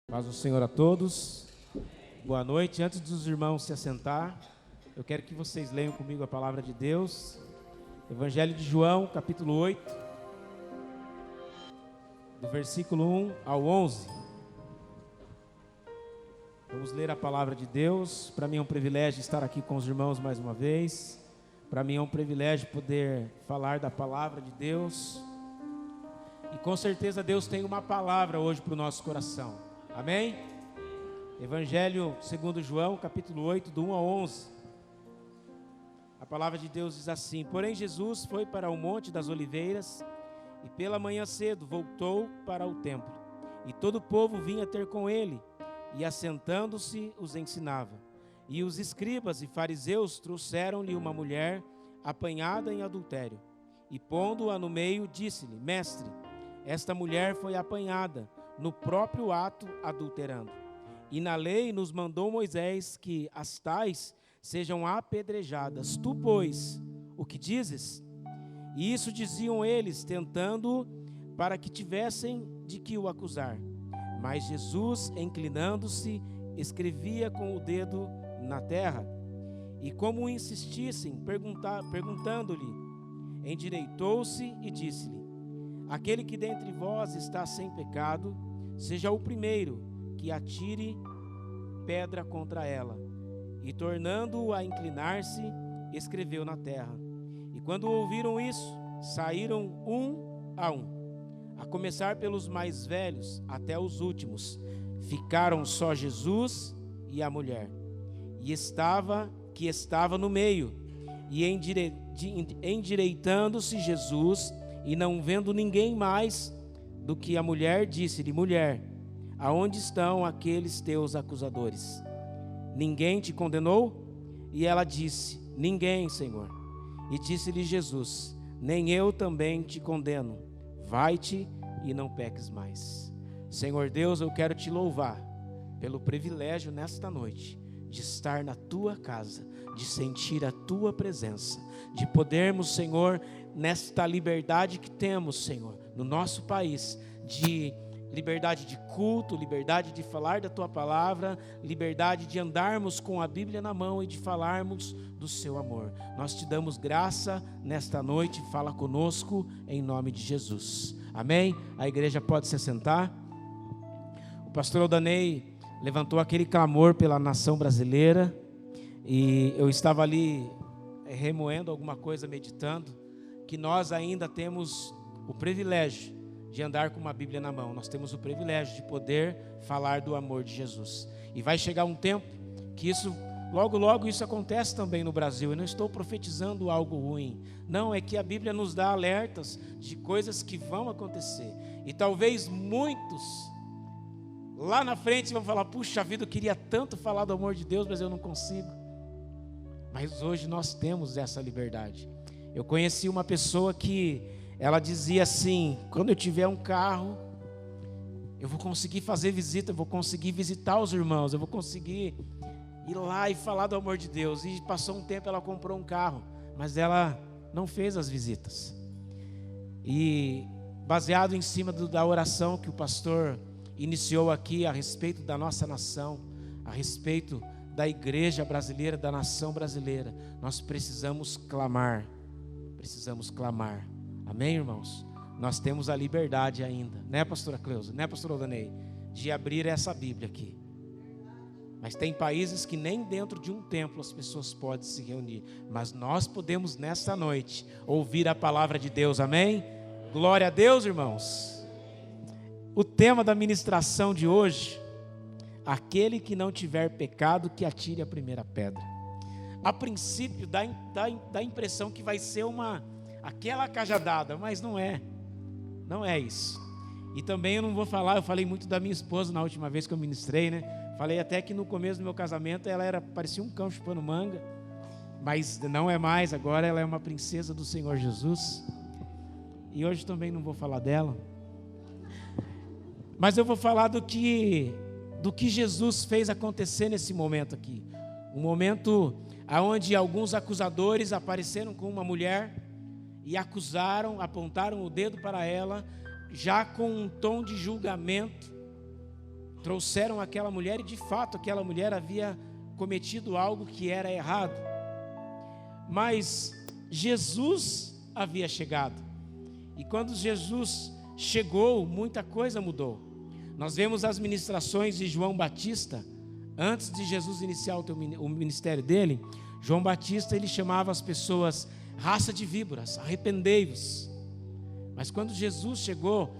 Paz do Senhor a todos. Boa noite. Antes dos irmãos se assentar, eu quero que vocês leiam comigo a palavra de Deus. Evangelho de João, capítulo 8, do versículo 1 ao 11. Vamos ler a palavra de Deus. Para mim é um privilégio estar aqui com os irmãos mais uma vez. Para mim é um privilégio poder falar da palavra de Deus. E com certeza Deus tem uma palavra hoje para o nosso coração. Amém? Evangelho segundo João, capítulo 8, do 1 ao 11. A palavra de Deus diz assim: Porém Jesus foi para o Monte das Oliveiras, e pela manhã cedo voltou para o templo. E todo o povo vinha ter com ele, e assentando-se os ensinava. E os escribas e fariseus trouxeram-lhe uma mulher apanhada em adultério. E pondo-a no meio, disse-lhe: Mestre, esta mulher foi apanhada no próprio ato adulterando. E na lei nos mandou Moisés que as tais sejam apedrejadas. Tu, pois, o que dizes? E isso diziam eles, tentando para que tivessem de que o acusar. Mas Jesus, inclinando-se, escrevia com o dedo na terra. E como insistissem, perguntando-lhe, endireitou-se e disse-lhe: Aquele que dentre vós está sem pecado, seja o primeiro que atire pedra contra ela. E tornando-o a inclinar-se, escreveu na terra. E quando ouviram isso, saíram um, a começar pelos mais velhos até os últimos. Ficaram só Jesus e a mulher, que estava no meio. E endireitando-se Jesus, e não vendo ninguém mais do que a mulher, disse-lhe: Mulher, aonde estão aqueles teus acusadores? Ninguém te condenou? E ela disse: Ninguém, Senhor. E disse-lhe Jesus: Nem eu também te condeno. Vai-te e não peques mais. Senhor Deus, eu quero te louvar pelo privilégio nesta noite de estar na tua casa, de sentir a tua presença, de podermos, Senhor, nesta liberdade que temos, Senhor, no nosso país, de liberdade de culto, liberdade de falar da tua palavra, liberdade de andarmos com a Bíblia na mão e de falarmos do seu amor. Nós te damos graça nesta noite, fala conosco em nome de Jesus. Amém? A igreja pode se assentar. O pastor Aldanei levantou aquele clamor pela nação brasileira e eu estava ali remoendo alguma coisa, meditando, que nós ainda temos o privilégio de andar com uma Bíblia na mão. Nós temos o privilégio de poder falar do amor de Jesus. E vai chegar um tempo que isso, logo isso acontece também no Brasil. Eu não estou profetizando algo ruim. Não, é que a Bíblia nos dá alertas de coisas que vão acontecer. E talvez muitos lá na frente vão falar: puxa vida, eu queria tanto falar do amor de Deus, mas eu não consigo. Mas hoje nós temos essa liberdade. Eu conheci uma pessoa que ela dizia assim: quando eu tiver um carro, eu vou conseguir fazer visita, eu vou conseguir visitar os irmãos, eu vou conseguir ir lá e falar do amor de Deus. E passou um tempo, ela comprou um carro, mas ela não fez as visitas. E baseado em cima da oração que o pastor iniciou aqui a respeito da nossa nação, a respeito da igreja brasileira, da nação brasileira, nós precisamos clamar. Amém, irmãos? Nós temos a liberdade ainda, né, pastora Cleusa, né, pastor Aldanei, de abrir essa Bíblia aqui. Mas tem países que nem dentro de um templo as pessoas podem se reunir. Mas nós podemos nesta noite ouvir a palavra de Deus, amém? Glória a Deus, irmãos. O tema da ministração de hoje: aquele que não tiver pecado, que atire a primeira pedra. A princípio dá a impressão que vai ser aquela cajadada, mas não é isso. E também eu não vou falar, eu falei muito da minha esposa na última vez que eu ministrei, né? Falei até que no começo do meu casamento ela parecia um cão chupando manga, mas não é mais, agora ela é uma princesa do Senhor Jesus. E hoje também não vou falar dela, mas eu vou falar do que Jesus fez acontecer nesse momento aqui. Um momento onde alguns acusadores apareceram com uma mulher e acusaram, apontaram o dedo para ela, já com um tom de julgamento, trouxeram aquela mulher, e de fato aquela mulher havia cometido algo que era errado. Mas Jesus havia chegado. E quando Jesus chegou, muita coisa mudou. Nós vemos as ministrações de João Batista, antes de Jesus iniciar o ministério dele. João Batista, ele chamava as pessoas raça de víboras, arrependei-vos. Mas quando Jesus chegou,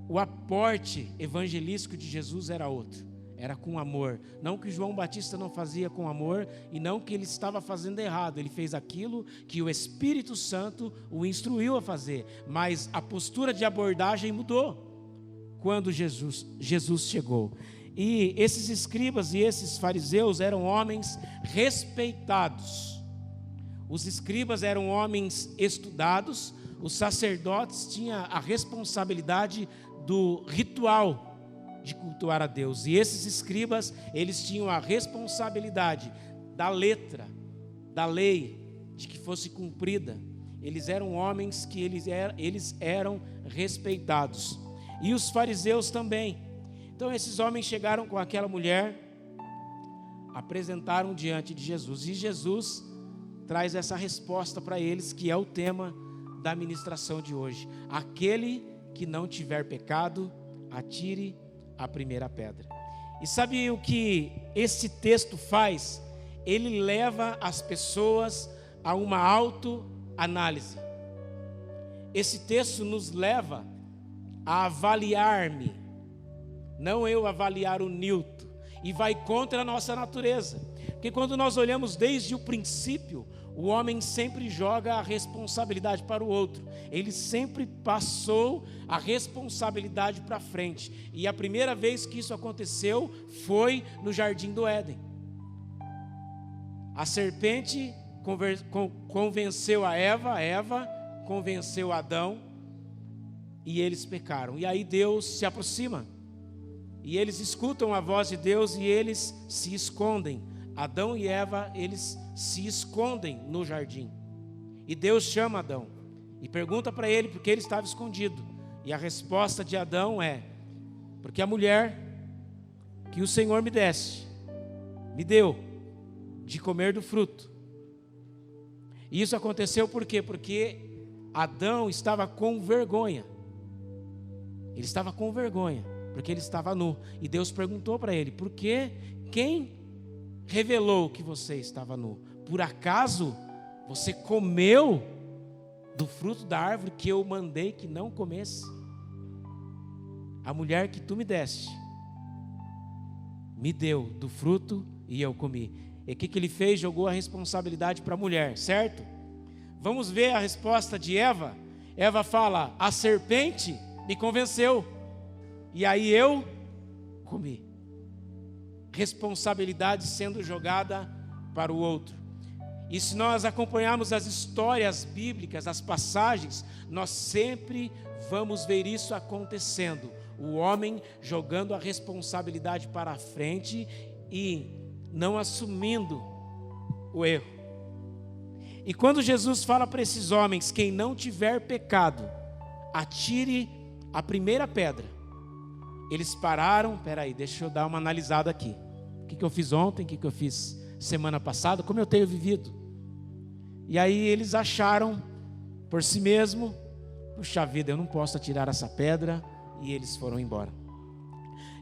o aporte evangelístico de Jesus era outro, era com amor. Não que João Batista não fazia com amor, e não que ele estava fazendo errado, ele fez aquilo que o Espírito Santo o instruiu a fazer, mas a postura de abordagem mudou quando Jesus chegou. E esses escribas e esses fariseus eram homens respeitados. Os escribas eram homens estudados, os sacerdotes tinham a responsabilidade do ritual de cultuar a Deus. E esses escribas, eles tinham a responsabilidade da letra, da lei, de que fosse cumprida. Eles eram homens que eles eram respeitados. E os fariseus também. Então esses homens chegaram com aquela mulher, apresentaram diante de Jesus, e Jesus traz essa resposta para eles, que é o tema da ministração de hoje. Aquele que não tiver pecado, atire a primeira pedra. E sabe o que esse texto faz? Ele leva as pessoas a uma autoanálise. Esse texto nos leva a avaliar-me, não eu avaliar o Newton, e vai contra a nossa natureza, porque quando nós olhamos desde o princípio, o homem sempre joga a responsabilidade para o outro, ele sempre passou a responsabilidade para frente, e a primeira vez que isso aconteceu foi no Jardim do Éden. A serpente convenceu a Eva convenceu Adão, e eles pecaram, e aí Deus se aproxima, e eles escutam a voz de Deus e eles se escondem. Adão e Eva, eles se escondem no jardim. E Deus chama Adão e pergunta para ele por que ele estava escondido. E a resposta de Adão é: porque a mulher que o Senhor me deu de comer do fruto. E isso aconteceu por quê? Porque Adão estava com vergonha. Ele estava com vergonha, porque ele estava nu. E Deus perguntou para ele: por que? Quem revelou que você estava nu? Por acaso você comeu do fruto da árvore que eu mandei que não comesse? A mulher que tu me deste me deu do fruto e eu comi. E o que ele fez? Jogou a responsabilidade para a mulher, certo? Vamos ver a resposta de Eva. Eva fala: a serpente me convenceu, e aí eu comi. Responsabilidade sendo jogada para o outro. E se nós acompanharmos as histórias bíblicas, as passagens, nós sempre vamos ver isso acontecendo. O homem jogando a responsabilidade para a frente e não assumindo o erro. E quando Jesus fala para esses homens: quem não tiver pecado, atire a primeira pedra. Eles pararam: peraí, deixa eu dar uma analisada aqui. O que eu fiz ontem, o que eu fiz semana passada, como eu tenho vivido. E aí eles acharam por si mesmo: puxa vida, eu não posso atirar essa pedra. E eles foram embora.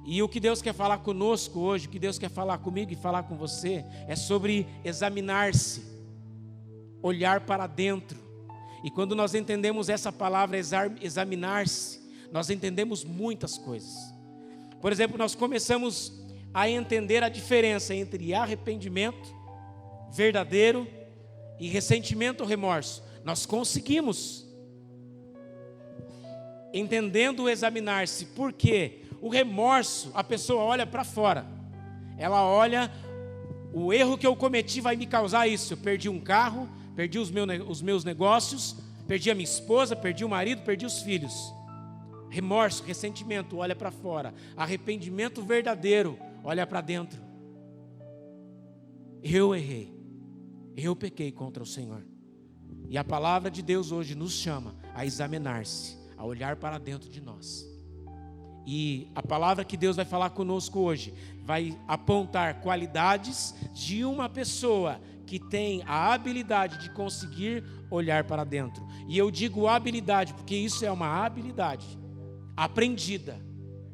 E o que Deus quer falar conosco hoje, o que Deus quer falar comigo e falar com você, é sobre examinar-se, olhar para dentro. E quando nós entendemos essa palavra examinar-se, nós entendemos muitas coisas. Por exemplo, nós começamos a entender a diferença entre arrependimento verdadeiro e ressentimento ou remorso. Nós conseguimos, entendendo o examinar-se, porque o remorso, a pessoa olha para fora, ela olha: o erro que eu cometi vai me causar isso. Eu perdi um carro, perdi os meus negócios, perdi a minha esposa, perdi o marido, perdi os filhos. Remorso, ressentimento, olha para fora. Arrependimento verdadeiro, olha para dentro. Eu errei, eu pequei contra o Senhor. E a palavra de Deus hoje nos chama a examinar-se, a olhar para dentro de nós. E a palavra que Deus vai falar conosco hoje vai apontar qualidades de uma pessoa que tem a habilidade de conseguir olhar para dentro. E eu digo habilidade porque isso é uma habilidade aprendida.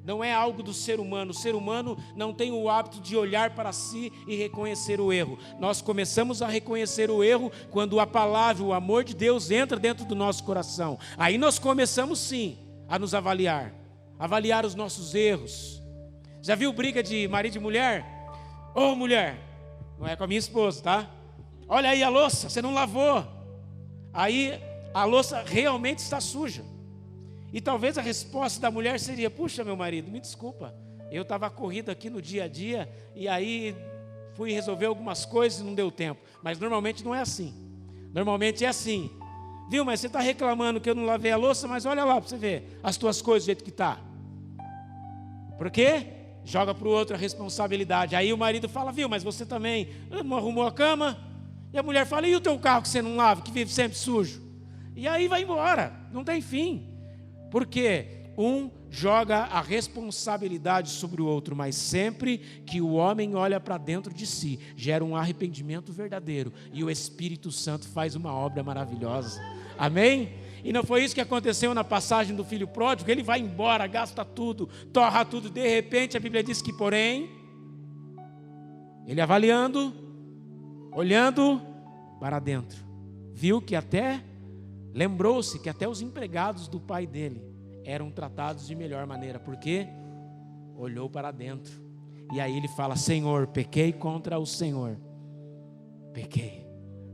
Não é algo do ser humano. O ser humano não tem o hábito de olhar para si e reconhecer o erro. Nós começamos a reconhecer o erro quando a palavra, o amor de Deus entra dentro do nosso coração. Aí nós começamos sim a nos avaliar os nossos erros. Já viu briga de marido e mulher? Ô mulher, não é com a minha esposa, tá? Olha aí a louça, você não lavou. Aí a louça realmente está suja. E talvez a resposta da mulher seria: puxa, meu marido, me desculpa, eu estava corrido aqui no dia a dia, e aí fui resolver algumas coisas e não deu tempo. Mas normalmente não é assim. Normalmente é assim: viu, mas você está reclamando que eu não lavei a louça, mas olha lá para você ver as tuas coisas do jeito que está. Por quê? Joga para o outro a responsabilidade. Aí o marido fala: viu, mas você também não arrumou a cama? E a mulher fala: e o teu carro que você não lava, que vive sempre sujo? E aí vai embora, não tem fim. Porque um joga a responsabilidade sobre o outro, mas sempre que o homem olha para dentro de si, gera um arrependimento verdadeiro, e o Espírito Santo faz uma obra maravilhosa. Amém? E não foi isso que aconteceu na passagem do filho pródigo? Ele vai embora, gasta tudo, torra tudo, de repente a Bíblia diz que, porém, ele avaliando, olhando para dentro, viu que lembrou-se que até os empregados do pai dele eram tratados de melhor maneira, porque olhou para dentro. E aí ele fala: Senhor, pequei contra o Senhor, pequei.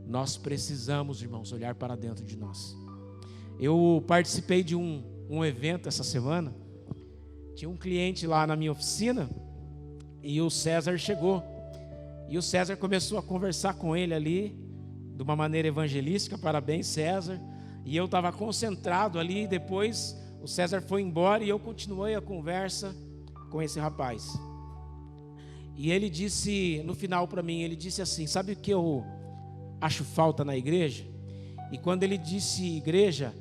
Nós precisamos, irmãos, olhar para dentro de nós. Eu participei de um evento essa semana. Tinha um cliente lá na minha oficina, e o César chegou, e o César começou a conversar com ele ali, de uma maneira evangelística. Parabéns, César. E eu estava concentrado ali, e depois o César foi embora e eu continuei a conversa com esse rapaz. E ele disse, no final para mim, ele disse assim: sabe o que eu acho falta na igreja? E quando ele disse igreja,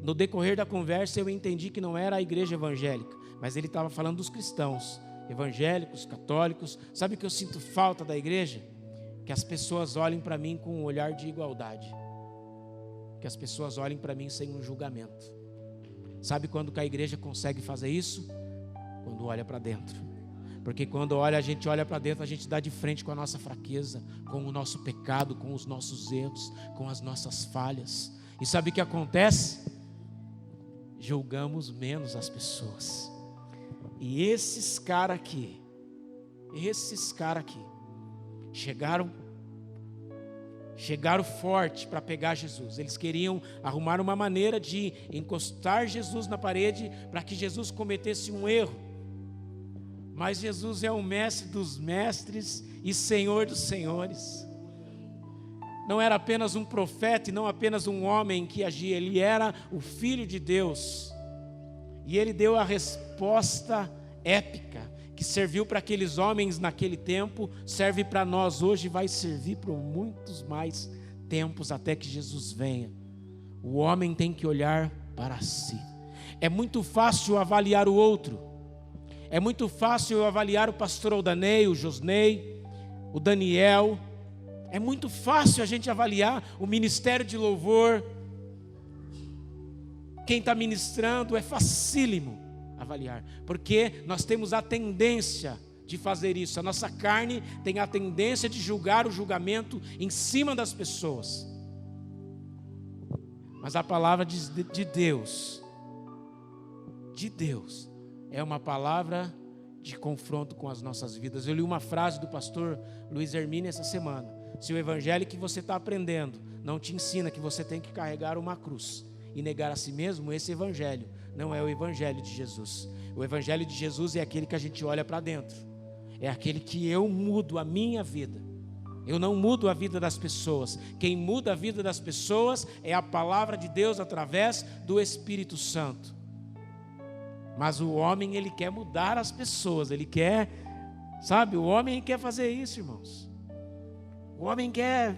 no decorrer da conversa eu entendi que não era a igreja evangélica, mas ele estava falando dos cristãos, evangélicos, católicos. Sabe o que eu sinto falta da igreja? Que as pessoas olhem para mim com um olhar de igualdade. Que as pessoas olhem para mim sem um julgamento. Sabe quando que a igreja consegue fazer isso? Quando olha para dentro. Porque quando a gente olha para dentro, a gente dá de frente com a nossa fraqueza, com o nosso pecado, com os nossos erros, com as nossas falhas. E sabe o que acontece? Julgamos menos as pessoas. E esses caras aqui, chegaram forte para pegar Jesus. Eles queriam arrumar uma maneira de encostar Jesus na parede para que Jesus cometesse um erro. Mas Jesus é o mestre dos mestres e Senhor dos senhores. Não era apenas um profeta e não apenas um homem que agia, ele era o Filho de Deus. E ele deu a resposta épica, que serviu para aqueles homens naquele tempo, serve para nós hoje e vai servir por muitos mais tempos até que Jesus venha. O homem tem que olhar para si. É muito fácil avaliar o outro. É muito fácil avaliar o pastor Aldanei, o Josnei, o Daniel. É muito fácil a gente avaliar o ministério de louvor. Quem está ministrando, é facílimo avaliar, porque nós temos a tendência de fazer isso. A nossa carne tem a tendência de julgar o julgamento em cima das pessoas. Mas a palavra de Deus é uma palavra de confronto com as nossas vidas. Eu li uma frase do pastor Luiz Hermínio essa semana: se o evangelho que você está aprendendo não te ensina que você tem que carregar uma cruz e negar a si mesmo, esse evangelho não é o evangelho de Jesus. O evangelho de Jesus é aquele que a gente olha para dentro, é aquele que eu mudo a minha vida. Eu não mudo a vida das pessoas. Quem muda a vida das pessoas é a palavra de Deus através do Espírito Santo. Mas o homem, ele quer mudar as pessoas, ele quer, sabe, o homem quer fazer isso, irmãos. O homem quer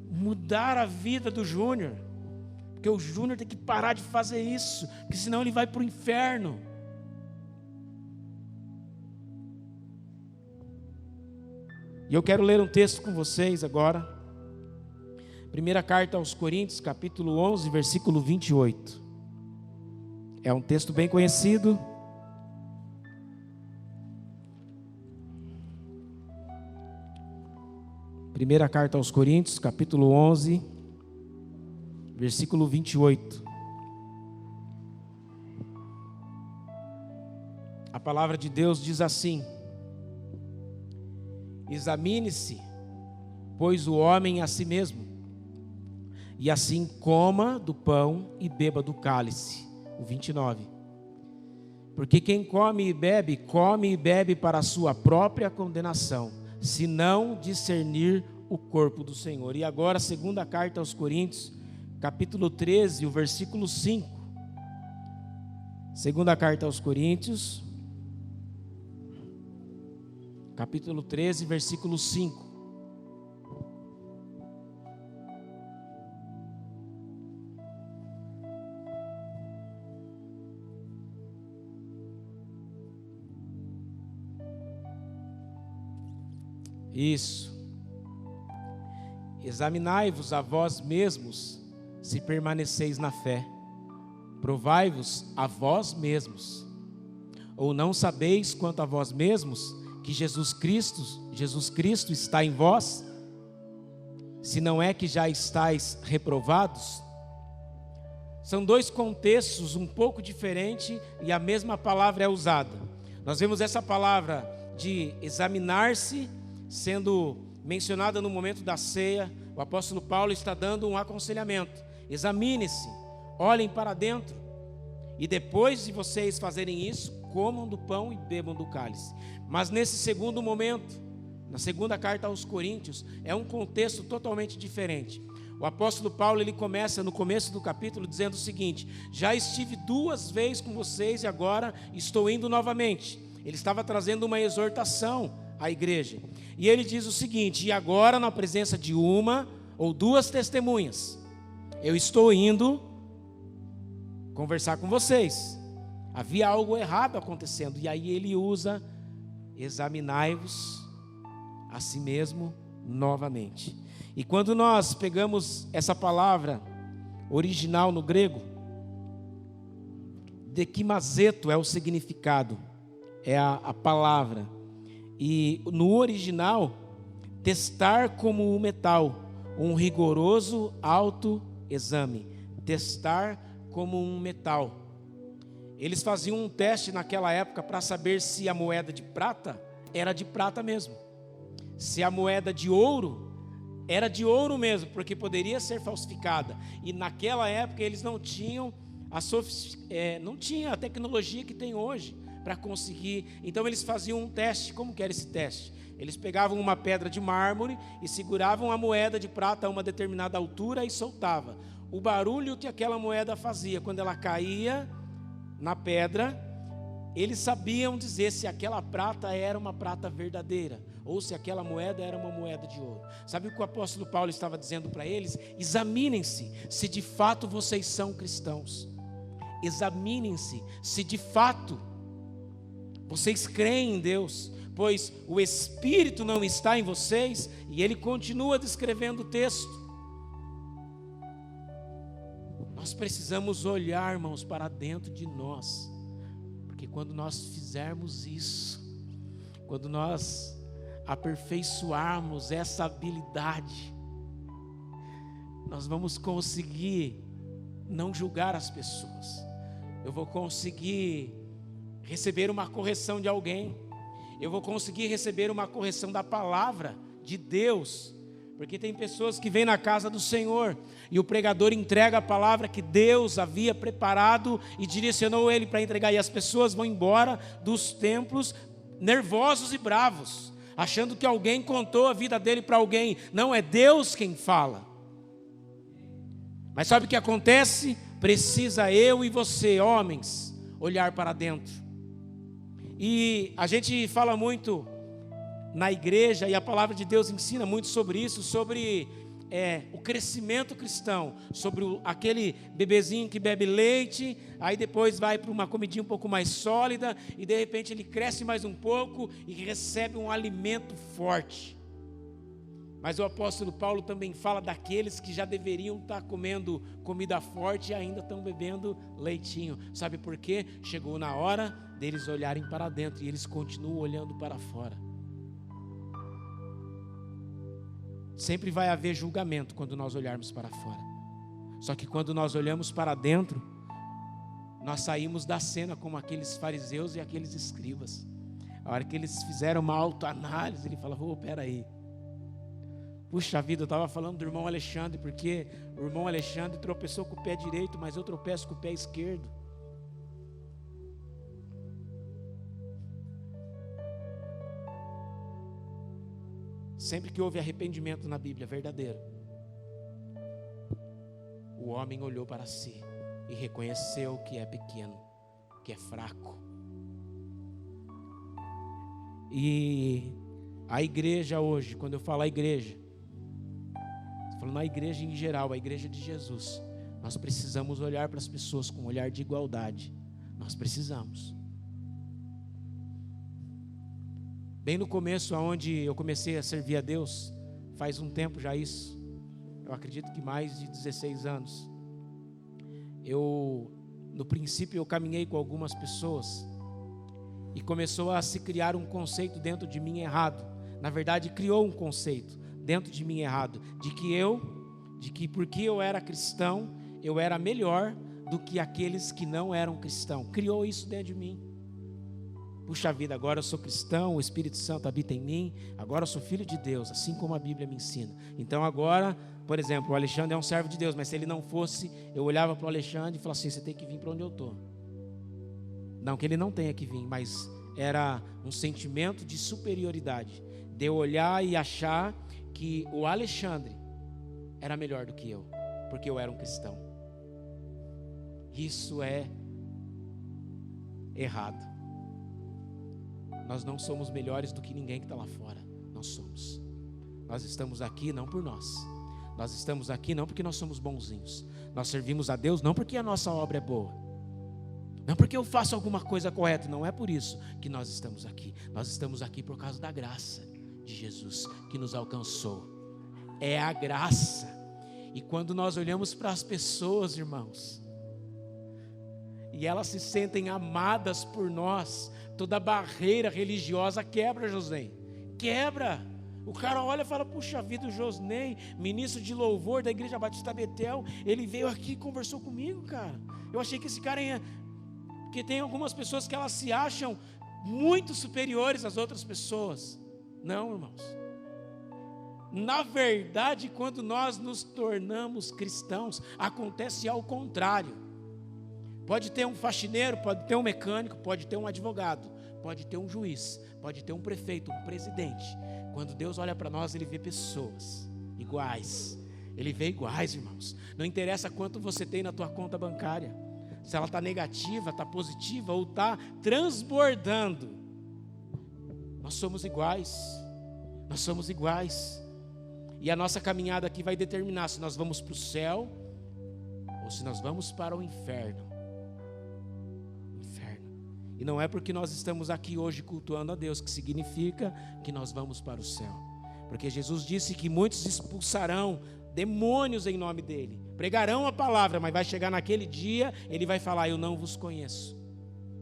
mudar a vida do Júnior, porque o Júnior tem que parar de fazer isso, porque senão ele vai para o inferno. E eu quero ler um texto com vocês agora. Primeira carta aos Coríntios, capítulo 11, versículo 28. É um texto bem conhecido. Primeira carta aos Coríntios, capítulo 11, versículo 28. A palavra de Deus diz assim: examine-se, pois o homem a si mesmo, e assim coma do pão e beba do cálice. O 29. Porque quem come e bebe para a sua própria condenação, se não discernir o corpo do Senhor. E agora, segunda carta aos Coríntios, capítulo 13, o versículo 5. Segunda carta aos Coríntios, capítulo 13, versículo 5. Isso. Examinai-vos a vós mesmos, se permaneceis na fé. Provai-vos a vós mesmos. Ou não sabeis quanto a vós mesmos que Jesus Cristo está em vós? Se não é que já estáis reprovados? São dois contextos um pouco diferentes e a mesma palavra é usada. Nós vemos essa palavra de examinar-se sendo mencionada no momento da ceia. O apóstolo Paulo está dando um aconselhamento: examine-se, olhem para dentro, e depois de vocês fazerem isso, comam do pão e bebam do cálice. Mas nesse segundo momento, na segunda carta aos Coríntios, é um contexto totalmente diferente. O apóstolo Paulo, ele começa no começo do capítulo dizendo o seguinte: já estive 2 vezes com vocês e agora estou indo novamente. Ele estava trazendo uma exortação à igreja. E ele diz o seguinte: e agora, na presença de 1 ou 2 testemunhas, eu estou indo conversar com vocês. Havia algo errado acontecendo. E aí ele usa: examinai-vos a si mesmo novamente. E quando nós pegamos essa palavra original no grego, dekimazeto é o significado, é a palavra. E no original, testar como um metal, um rigoroso autoexame. Testar como um metal. Eles faziam um teste naquela época para saber se a moeda de prata era de prata mesmo, se a moeda de ouro era de ouro mesmo, porque poderia ser falsificada. E naquela época eles não tinham a tecnologia que tem hoje para conseguir. Então eles faziam um teste. Como que era esse teste? Eles pegavam uma pedra de mármore e seguravam a moeda de prata a uma determinada altura e soltava. O barulho que aquela moeda fazia quando ela caía na pedra, eles sabiam dizer se aquela prata era uma prata verdadeira ou se aquela moeda era uma moeda de ouro. Sabe o que o apóstolo Paulo estava dizendo para eles? Examinem-se se de fato vocês são cristãos. Examinem-se se de fato vocês creem em Deus, pois o Espírito não está em vocês. E ele continua descrevendo o texto. Nós precisamos olhar, irmãos, para dentro de nós, porque quando nós fizermos isso, quando nós aperfeiçoarmos essa habilidade, nós vamos conseguir não julgar as pessoas. Eu vou conseguir receber uma correção de alguém. Eu vou conseguir receber uma correção da palavra de Deus. Porque tem pessoas que vêm na casa do Senhor e o pregador entrega a palavra que Deus havia preparado e direcionou ele para entregar. E as pessoas vão embora dos templos nervosos e bravos, achando que alguém contou a vida dele para alguém. Não, é Deus quem fala. Mas sabe o que acontece? Precisa eu e você, homens, olhar para dentro. E a gente fala muito na igreja, e a palavra de Deus ensina muito sobre isso, sobre o crescimento cristão, sobre aquele bebezinho que bebe leite, aí depois vai para uma comidinha um pouco mais sólida, e de repente ele cresce mais um pouco e recebe um alimento forte. Mas o apóstolo Paulo também fala daqueles que já deveriam estar comendo comida forte e ainda estão bebendo leitinho. Sabe por quê? Chegou na hora deles olharem para dentro e eles continuam olhando para fora. Sempre vai haver julgamento quando nós olharmos para fora. Só que quando nós olhamos para dentro, nós saímos da cena como aqueles fariseus e aqueles escribas. A hora que eles fizeram uma autoanálise, ele falou: peraí. Puxa vida, eu estava falando do irmão Alexandre, porque o irmão Alexandre tropeçou com o pé direito, mas eu tropeço com o pé esquerdo. Sempre que houve arrependimento na Bíblia verdadeiro, o homem olhou para si e reconheceu que é pequeno, que é fraco. E a igreja hoje, quando eu falo a igreja, estou falando a igreja em geral, a igreja de Jesus, nós precisamos olhar para as pessoas com um olhar de igualdade. Nós precisamos. Bem no começo, onde eu comecei a servir a Deus, faz um tempo já isso, eu acredito que mais de 16 anos, no princípio eu caminhei com algumas pessoas, e começou a se criar um conceito dentro de mim errado. Na verdade, criou um conceito dentro de mim errado, de que porque eu era cristão, eu era melhor do que aqueles que não eram cristãos. Criou isso dentro de mim. Puxa vida, agora eu sou cristão, o Espírito Santo habita em mim, agora eu sou filho de Deus, assim como a Bíblia me ensina. Então agora, por exemplo, o Alexandre é um servo de Deus, mas se ele não fosse, eu olhava para o Alexandre e falava assim: você tem que vir para onde eu estou. Não que ele não tenha que vir, mas era um sentimento de superioridade, de eu olhar e achar que o Alexandre era melhor do que eu, porque eu era um cristão. Isso é errado. Nós não somos melhores do que ninguém que está lá fora. Não somos. Nós estamos aqui não por nós. Nós estamos aqui não porque nós somos bonzinhos. Nós servimos a Deus não porque a nossa obra é boa. Não porque eu faço alguma coisa correta. Não é por isso que nós estamos aqui. Nós estamos aqui por causa da graça de Jesus que nos alcançou. É a graça. E quando nós olhamos para as pessoas, irmãos, e elas se sentem amadas por nós, toda barreira religiosa quebra, Josnei. Quebra. O cara olha e fala: puxa vida, o Josnei, ministro de louvor da Igreja Batista Betel, ele veio aqui e conversou comigo, cara. Eu achei que esse cara ia... Porque tem algumas pessoas que elas se acham muito superiores às outras pessoas. Não, irmãos. Na verdade, quando nós nos tornamos cristãos, acontece ao contrário. Pode ter um faxineiro, pode ter um mecânico, pode ter um advogado, pode ter um juiz, pode ter um prefeito, um presidente. Quando Deus olha para nós, Ele vê pessoas iguais. Ele vê iguais, irmãos. Não interessa quanto você tem na tua conta bancária. Se ela está negativa, está positiva ou está transbordando. Nós somos iguais. Nós somos iguais. E a nossa caminhada aqui vai determinar se nós vamos para o céu ou se nós vamos para o inferno. E não é porque nós estamos aqui hoje cultuando a Deus que significa que nós vamos para o céu. Porque Jesus disse que muitos expulsarão demônios em nome dele. Pregarão a palavra, mas vai chegar naquele dia, ele vai falar: eu não vos conheço.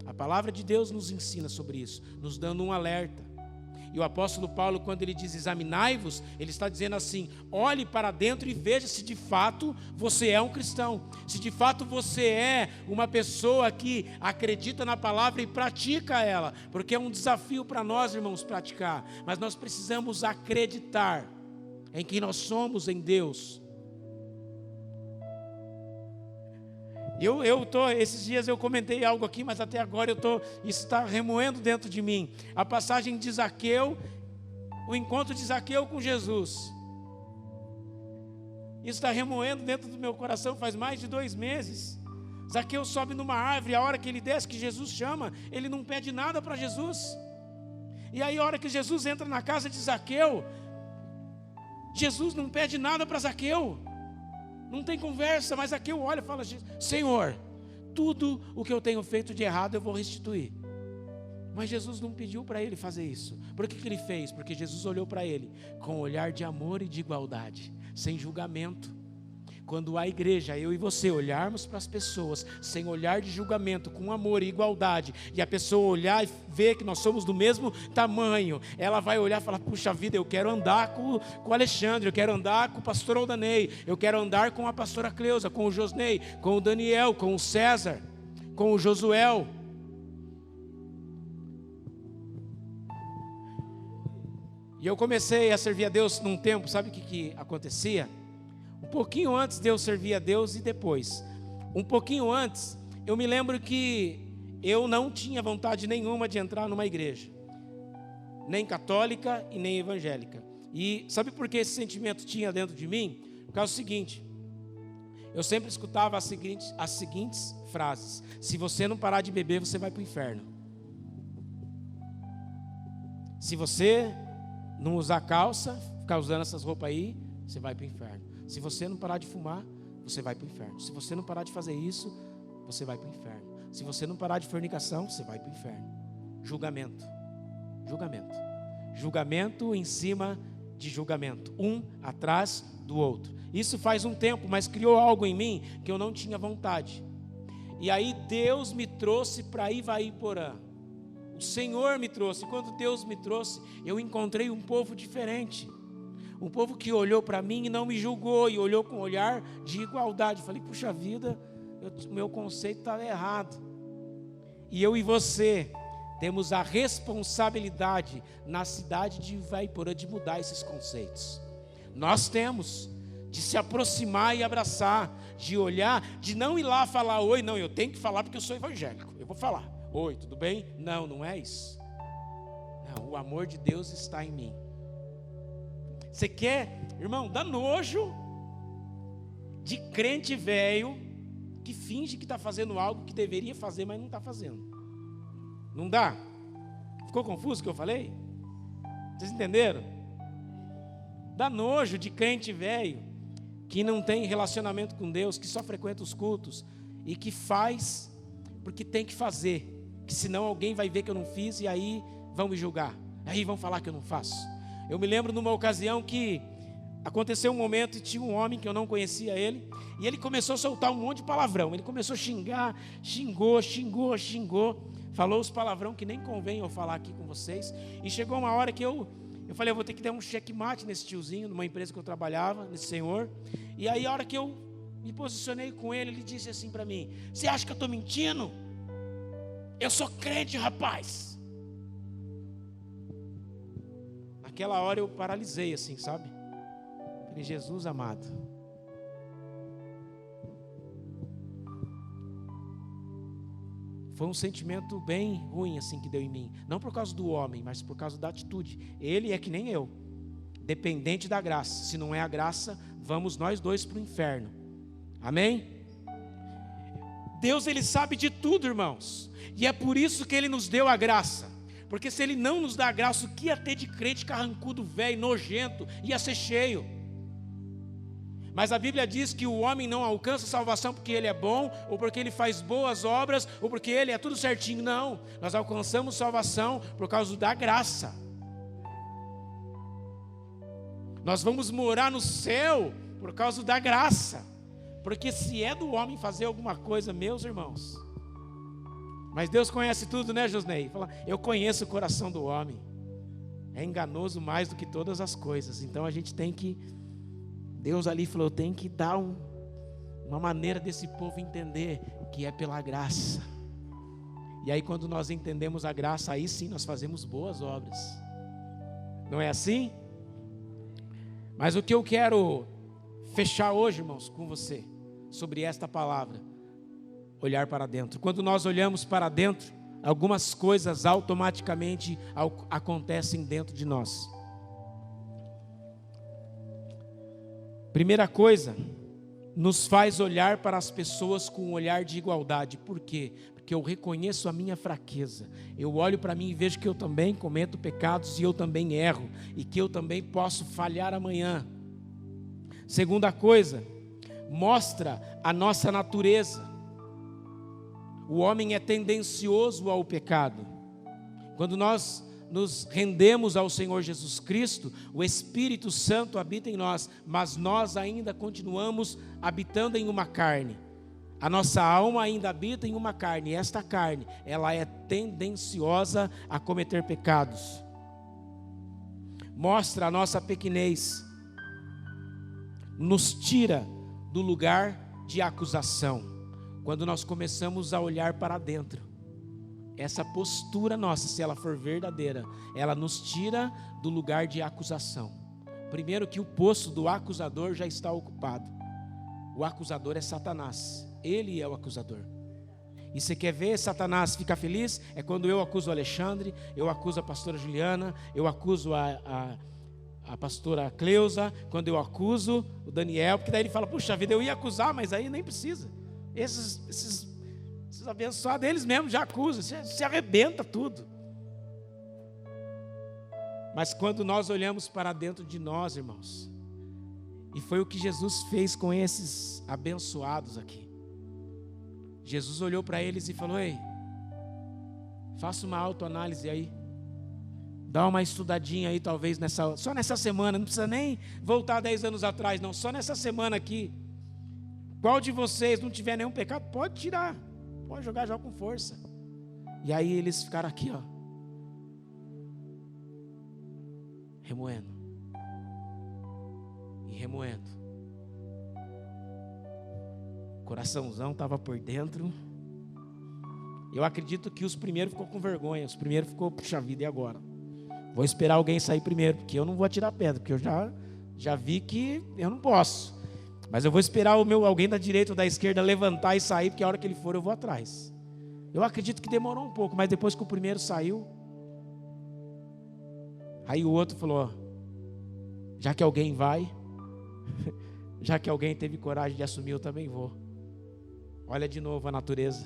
A palavra de Deus nos ensina sobre isso, nos dando um alerta. E o apóstolo Paulo, quando ele diz examinai-vos, ele está dizendo assim: olhe para dentro e veja se de fato você é um cristão, se de fato você é uma pessoa que acredita na palavra e pratica ela, porque é um desafio para nós, irmãos, praticar, mas nós precisamos acreditar em quem nós somos em Deus. Esses dias eu comentei algo aqui, mas até agora isso está remoendo dentro de mim. A passagem de Zaqueu, o encontro de Zaqueu com Jesus. Isso está remoendo dentro do meu coração faz mais de 2 meses. Zaqueu sobe numa árvore, a hora que ele desce, que Jesus chama, ele não pede nada para Jesus. E aí a hora que Jesus entra na casa de Zaqueu, Jesus não pede nada para Zaqueu. Não tem conversa, mas Zaqueu olha e fala: Senhor, tudo o que eu tenho feito de errado eu vou restituir. Mas Jesus não pediu para ele fazer isso. Por que ele fez? Porque Jesus olhou para ele com um olhar de amor e de igualdade, sem julgamento. Quando a igreja, eu e você, olharmos para as pessoas sem olhar de julgamento, com amor e igualdade, e a pessoa olhar e ver que nós somos do mesmo tamanho, ela vai olhar e falar: puxa vida, eu quero andar com o Alexandre, eu quero andar com o pastor Aldanei, eu quero andar com a pastora Cleusa, com o Josnei, com o Daniel, com o César, com o Josuel. E eu comecei a servir a Deus num tempo, sabe o que acontecia? Um pouquinho antes de eu servir a Deus e depois. Um pouquinho antes, eu me lembro que eu não tinha vontade nenhuma de entrar numa igreja. Nem católica e nem evangélica. E sabe por que esse sentimento tinha dentro de mim? Por causa do seguinte: eu sempre escutava as seguintes frases: se você não parar de beber, você vai para o inferno. Se você não usar calça, ficar usando essas roupas aí, você vai para o inferno. Se você não parar de fumar, você vai para o inferno. Se você não parar de fazer isso, você vai para o inferno. Se você não parar de fornicação, você vai para o inferno. Julgamento. Julgamento. Julgamento em cima de julgamento. Um atrás do outro. Isso faz um tempo, mas criou algo em mim que eu não tinha vontade. E aí Deus me trouxe para Ivaiporã. O Senhor me trouxe. Quando Deus me trouxe, eu encontrei um povo diferente. Um povo que olhou para mim e não me julgou, e olhou com um olhar de igualdade. Falei: puxa vida, o meu conceito estava errado. E eu e você temos a responsabilidade na cidade de Ivaiporã de mudar esses conceitos. Nós temos de se aproximar e abraçar, de olhar, de não ir lá falar: oi, não, eu tenho que falar porque eu sou evangélico, eu vou falar: oi, tudo bem? Não, não é isso. Não, o amor de Deus está em mim. Você quer, irmão, dá nojo de crente velho que finge que está fazendo algo que deveria fazer, mas não está fazendo. Não dá? Ficou confuso o que eu falei? Vocês entenderam? Dá nojo de crente velho que não tem relacionamento com Deus, que só frequenta os cultos e que faz porque tem que fazer, que senão alguém vai ver que eu não fiz e aí vão me julgar, aí vão falar que eu não faço. Eu me lembro numa ocasião que aconteceu um momento e tinha um homem que eu não conhecia ele, e ele começou a soltar um monte de palavrão. Ele começou a xingar, xingou, falou os palavrão que nem convém eu falar aqui com vocês. E chegou uma hora que eu falei: eu vou ter que dar um checkmate nesse tiozinho, numa empresa que eu trabalhava, nesse senhor. E aí a hora que eu me posicionei com ele, ele disse assim para mim: você acha que eu estou mentindo? Eu sou crente, rapaz. Naquela hora eu paralisei assim, sabe? Falei: Jesus amado, foi um sentimento bem ruim assim que deu em mim. Não por causa do homem, mas por causa da atitude. Ele é que nem eu, dependente da graça. Se não é a graça, vamos nós dois para o inferno. Amém? Deus, Ele sabe de tudo, irmãos. E é por isso que Ele nos deu a graça. Porque se Ele não nos dá a graça, o que ia ter de crente carrancudo, velho, nojento, ia ser cheio. Mas a Bíblia diz que o homem não alcança salvação porque ele é bom, ou porque ele faz boas obras, ou porque ele é tudo certinho. Não, nós alcançamos salvação por causa da graça. Nós vamos morar no céu por causa da graça. Porque se é do homem fazer alguma coisa, meus irmãos... Mas Deus conhece tudo, né, Josnei? Fala: eu conheço o coração do homem. É enganoso mais do que todas as coisas. Então a gente tem que... Deus ali falou: eu tenho que dar uma maneira desse povo entender que é pela graça. E aí quando nós entendemos a graça, aí sim nós fazemos boas obras. Não é assim? Mas o que eu quero fechar hoje, irmãos, com você, sobre esta palavra: olhar para dentro. Quando nós olhamos para dentro, algumas coisas automaticamente acontecem dentro de nós. Primeira coisa, nos faz olhar para as pessoas com um olhar de igualdade. Por quê? Porque eu reconheço a minha fraqueza. Eu olho para mim e vejo que eu também cometo pecados e eu também erro, e que eu também posso falhar amanhã. Segunda coisa, mostra a nossa natureza. O homem é tendencioso ao pecado. Quando nós nos rendemos ao Senhor Jesus Cristo, o Espírito Santo habita em nós, mas nós ainda continuamos habitando em uma carne. A nossa alma ainda habita em uma carne, e esta carne, ela é tendenciosa a cometer pecados. Mostra a nossa pequenez, nos tira do lugar de acusação. Quando nós começamos a olhar para dentro, essa postura nossa, se ela for verdadeira, ela nos tira do lugar de acusação. Primeiro que o posto do acusador já está ocupado. O acusador é Satanás, ele é o acusador. E você quer ver Satanás ficar feliz? É quando eu acuso o Alexandre, eu acuso a pastora Juliana, eu acuso a pastora Cleusa, quando eu acuso o Daniel, porque daí ele fala, puxa vida, eu ia acusar, mas aí nem precisa. Esses abençoados, eles mesmos já acusam, se arrebenta tudo. Mas quando nós olhamos para dentro de nós, irmãos, e foi o que Jesus fez com esses abençoados aqui. Jesus olhou para eles e falou, ei, faça uma autoanálise aí, dá uma estudadinha aí talvez só nessa semana, não precisa nem voltar 10 anos atrás não, só nessa semana aqui. Qual de vocês não tiver nenhum pecado, pode tirar, pode jogar com força. E aí eles ficaram aqui, ó, remoendo e remoendo. O coraçãozão estava por dentro. Eu acredito que os primeiros ficou com vergonha, os primeiros ficou, puxa vida, e agora? Vou esperar alguém sair primeiro, porque eu não vou atirar pedra, porque eu já vi que eu não posso. Mas eu vou esperar alguém da direita ou da esquerda levantar e sair, porque a hora que ele for eu vou atrás. Eu acredito que demorou um pouco, mas depois que o primeiro saiu, aí o outro falou, ó, já que alguém vai, já que alguém teve coragem de assumir, eu também vou. Olha de novo a natureza.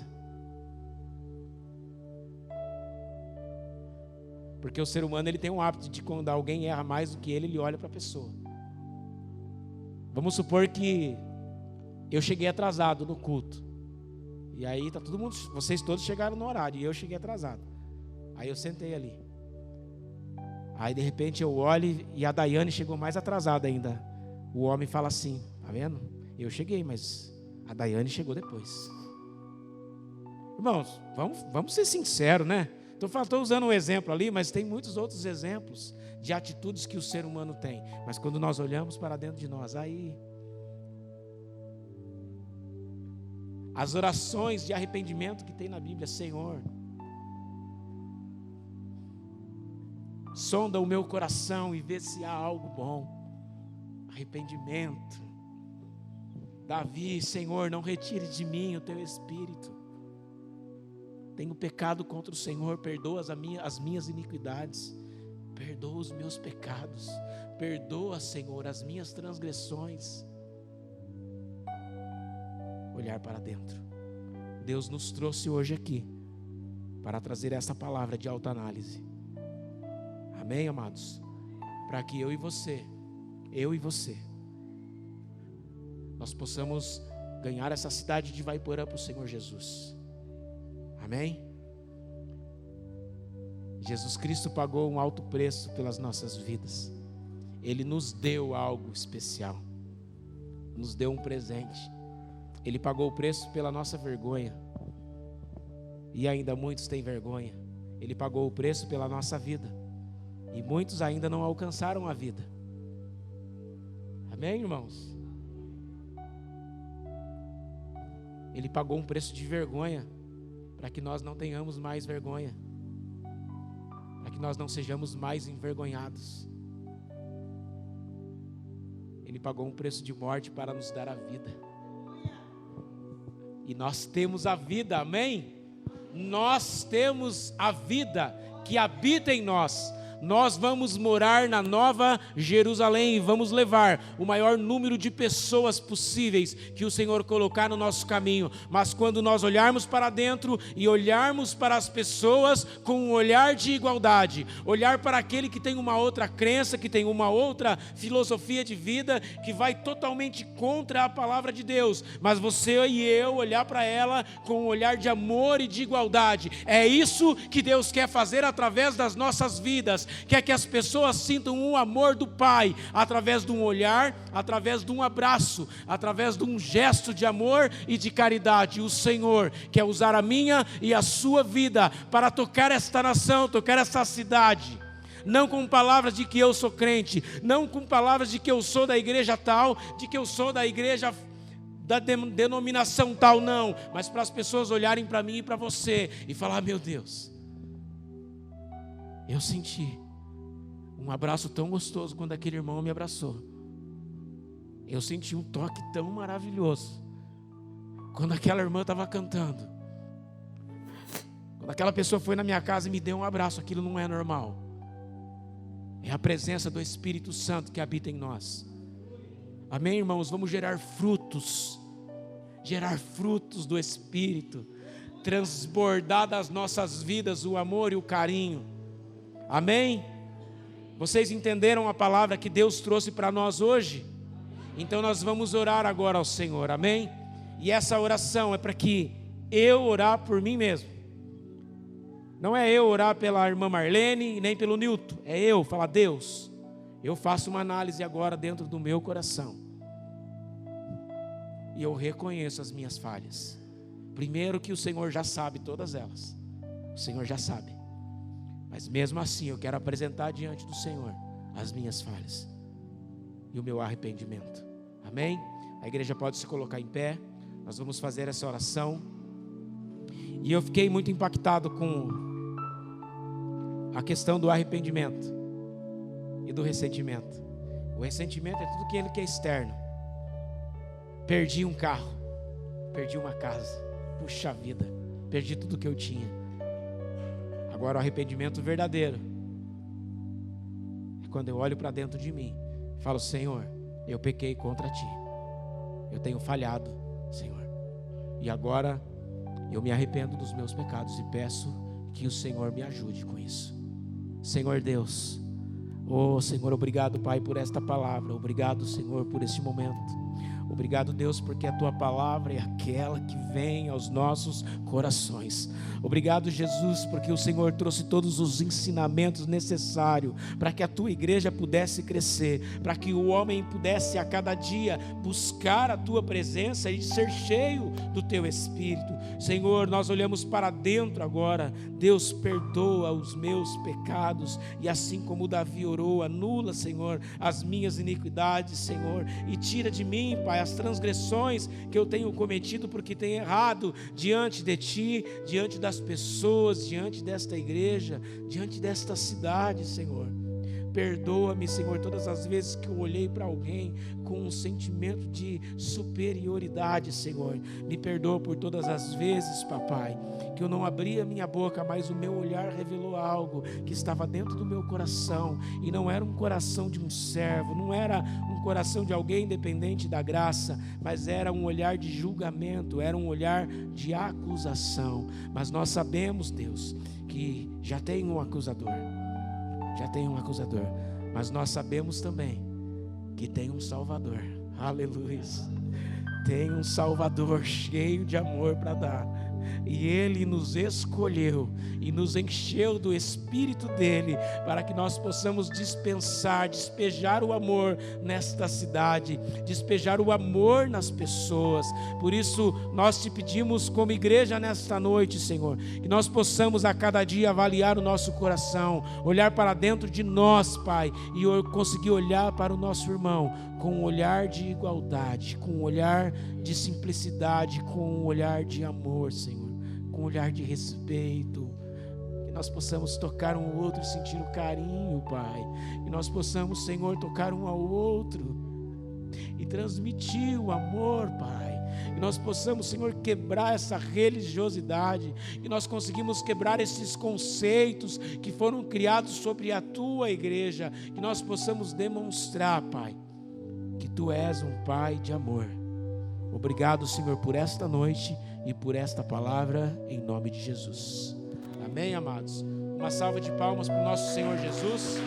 Porque o ser humano ele tem um hábito de quando alguém erra mais do que ele olha para a pessoa. Vamos supor que eu cheguei atrasado no culto. E aí tá todo mundo, vocês todos chegaram no horário e eu cheguei atrasado. Aí eu sentei ali. Aí de repente eu olho e a Daiane chegou mais atrasada ainda. O homem fala assim, tá vendo? Eu cheguei, mas a Daiane chegou depois. Irmãos, vamos ser sinceros, né? Estou usando um exemplo ali, mas tem muitos outros exemplos de atitudes que o ser humano tem. Mas quando nós olhamos para dentro de nós, aí as orações de arrependimento que tem na Bíblia, Senhor, sonda o meu coração e vê se há algo bom. Arrependimento. Davi, Senhor, não retire de mim o teu espírito. Tenho pecado contra o Senhor, perdoa as minhas iniquidades, perdoa os meus pecados, perdoa, Senhor, as minhas transgressões. Olhar para dentro. Deus nos trouxe hoje aqui para trazer essa palavra de autoanálise. Amém, amados? Para que eu e você, nós possamos ganhar essa cidade de Vaiporã para o Senhor Jesus. Amém? Jesus Cristo pagou um alto preço pelas nossas vidas. Ele nos deu algo especial. Nos deu um presente. Ele pagou o preço pela nossa vergonha. E ainda muitos têm vergonha. Ele pagou o preço pela nossa vida. E muitos ainda não alcançaram a vida. Amém, irmãos? Ele pagou um preço de vergonha para que nós não tenhamos mais vergonha, para que nós não sejamos mais envergonhados. Ele pagou um preço de morte para nos dar a vida. E nós temos a vida, amém? Nós temos a vida que habita em nós, nós vamos morar na Nova Jerusalém e vamos levar o maior número de pessoas possíveis que o Senhor colocar no nosso caminho. Mas quando nós olharmos para dentro e olharmos para as pessoas com um olhar de igualdade, olhar para aquele que tem uma outra crença, que tem uma outra filosofia de vida, que vai totalmente contra a palavra de Deus, mas você e eu olhar para ela com um olhar de amor e de igualdade, é isso que Deus quer fazer através das nossas vidas. Quer que as pessoas sintam o amor do Pai através de um olhar, através de um abraço, através de um gesto de amor e de caridade. O Senhor quer usar a minha e a sua vida para tocar esta nação, tocar esta cidade. Não com palavras de que eu sou crente, não com palavras de que eu sou da igreja tal, de que eu sou da igreja da denominação tal, não, mas para as pessoas olharem para mim e para você e falar: meu Deus, eu senti um abraço tão gostoso quando aquele irmão me abraçou. Eu senti um toque tão maravilhoso quando aquela irmã estava cantando. Quando aquela pessoa foi na minha casa e me deu um abraço, aquilo não é normal. É a presença do Espírito Santo que habita em nós. Amém, irmãos? Vamos gerar frutos do Espírito, transbordar das nossas vidas o amor e o carinho. Amém? Vocês entenderam a palavra que Deus trouxe para nós hoje? Então nós vamos orar agora ao Senhor, amém? E essa oração é para que eu orar por mim mesmo. Não é eu orar pela irmã Marlene, nem pelo Nilton. É eu falar: Deus, eu faço uma análise agora dentro do meu coração. E eu reconheço as minhas falhas. Primeiro, que o Senhor já sabe todas elas. O Senhor já sabe. Mas mesmo assim eu quero apresentar diante do Senhor as minhas falhas e o meu arrependimento. Amém? A igreja pode se colocar em pé. Nós vamos fazer essa oração. E eu fiquei muito impactado com a questão do arrependimento e do ressentimento. O ressentimento é tudo aquilo que é externo. Perdi um carro, perdi uma casa, puxa vida, perdi tudo que eu tinha. Agora o arrependimento verdadeiro é quando eu olho para dentro de mim e falo: Senhor, eu pequei contra Ti, eu tenho falhado, Senhor, e agora eu me arrependo dos meus pecados e peço que o Senhor me ajude com isso. Senhor Deus, oh Senhor, obrigado, Pai, por esta palavra. Obrigado, Senhor, por este momento. Obrigado, Deus, porque a Tua palavra é aquela que vem aos nossos corações. Obrigado, Jesus, porque o Senhor trouxe todos os ensinamentos necessários para que a Tua igreja pudesse crescer, para que o homem pudesse a cada dia buscar a Tua presença e ser cheio do Teu Espírito. Senhor, nós olhamos para dentro agora. Deus, perdoa os meus pecados, e assim como Davi orou, anula, Senhor, as minhas iniquidades, Senhor, e tira de mim, Pai, as transgressões que eu tenho cometido porque tenho errado diante de Ti, diante das pessoas, diante desta igreja, diante desta cidade, Senhor. Perdoa-me, Senhor, todas as vezes que eu olhei para alguém com um sentimento de superioridade, Senhor. Me perdoa por todas as vezes, papai, que eu não abri a minha boca, mas o meu olhar revelou algo que estava dentro do meu coração, e não era um coração de um servo, não era um coração de alguém dependente da graça, mas era um olhar de julgamento, era um olhar de acusação. Mas nós sabemos, Deus, que já tem um acusador, mas nós sabemos também que tem um Salvador. Aleluia. Tem um Salvador cheio de amor para dar. E Ele nos escolheu e nos encheu do Espírito dEle, para que nós possamos despejar o amor nesta cidade, despejar o amor nas pessoas. Por isso nós Te pedimos como igreja nesta noite, Senhor, que nós possamos a cada dia avaliar o nosso coração, olhar para dentro de nós, Pai, e conseguir olhar para o nosso irmão com um olhar de igualdade, com um olhar de simplicidade, com um olhar de amor, Senhor, com um olhar de respeito. Que nós possamos tocar um ao outro e sentir o carinho, Pai. Que nós possamos, Senhor, tocar um ao outro e transmitir o amor, Pai. que nós possamos, Senhor, quebrar essa religiosidade, que nós conseguimos quebrar esses conceitos que foram criados sobre a Tua igreja, que nós possamos demonstrar, Pai, que Tu és um Pai de amor. Obrigado, Senhor, por esta noite e por esta palavra, em nome de Jesus. Amém, amados? Uma salva de palmas para o nosso Senhor Jesus.